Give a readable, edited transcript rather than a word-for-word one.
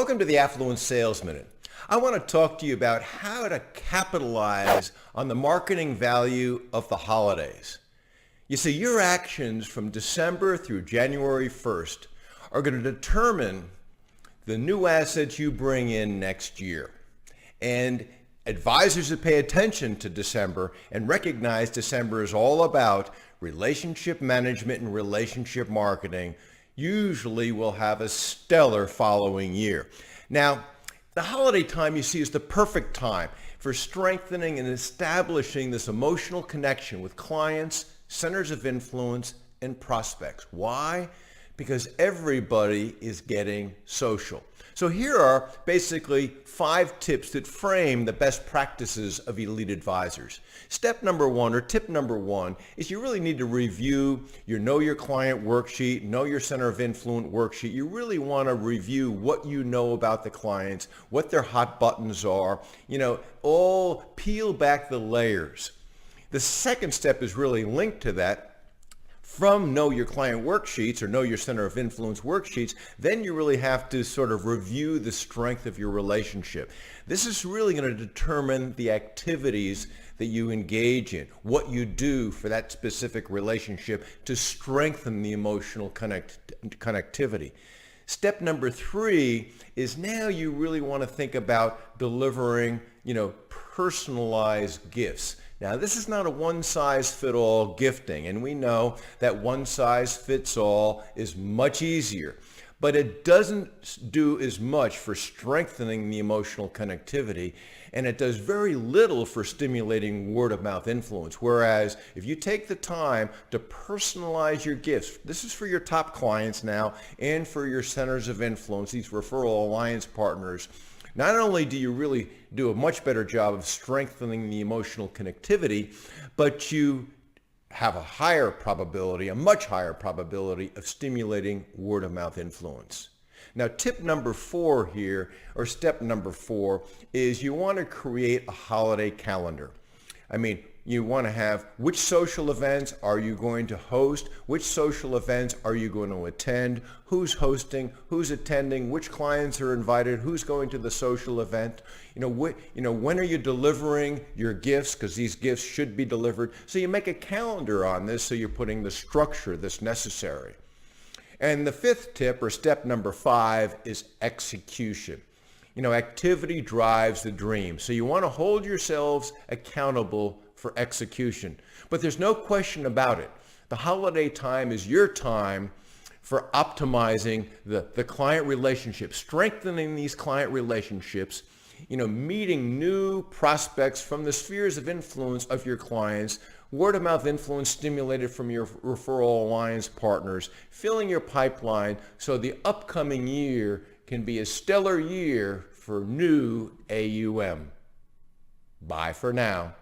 Welcome to the Affluent Sales Minute. I want to talk to you about how to capitalize on the marketing value of the holidays. You see, your actions from December through January 1st are going to determine the new assets you bring in next year. And advisors that pay attention to December and recognize December is all about relationship management and relationship marketing usually will have a stellar following year. Now, the holiday time you see is the perfect time for strengthening and establishing this emotional connection with clients, centers of influence, and prospects. Why? Because everybody is getting social. So here are basically 5 tips that frame the best practices of elite advisors. Step number 1, or tip number 1, is you really need to review your Know Your Client worksheet, Know Your Center of Influence worksheet. You really want to review what you know about the clients, what their hot buttons are, all peel back the layers. The second step is really linked to that. From Know Your Client worksheets or Know Your Center of Influence worksheets, then you really have to sort of review the strength of your relationship. This is really going to determine the activities that you engage in, what you do for that specific relationship to strengthen the emotional connectivity. Step number 3 is now you really want to think about delivering, personalized gifts. Now, this is not a one-size-fits-all gifting, and we know that one-size-fits-all is much easier, but it doesn't do as much for strengthening the emotional connectivity, and it does very little for stimulating word-of-mouth influence. Whereas if you take the time to personalize your gifts, this is for your top clients now and for your centers of influence, these referral alliance partners, not only do you really do a much better job of strengthening the emotional connectivity, but you have a much higher probability of stimulating word-of-mouth influence. Now, tip number 4 here, or step number 4, is you want to create a holiday calendar. You want to have which social events are you going to host, which social events are you going to attend, who's hosting, who's attending, which clients are invited, who's going to the social event, when are you delivering your gifts, because these gifts should be delivered. So you make a calendar on this, so you're putting the structure that's necessary. And the 5th tip, or step number 5, is execution. Activity drives the dream. So you want to hold yourselves accountable for execution. But there's no question about it. The holiday time is your time for optimizing the client relationship, strengthening these client relationships, meeting new prospects from the spheres of influence of your clients, word-of-mouth influence stimulated from your referral alliance partners, filling your pipeline so the upcoming year can be a stellar year for new AUM. Bye for now.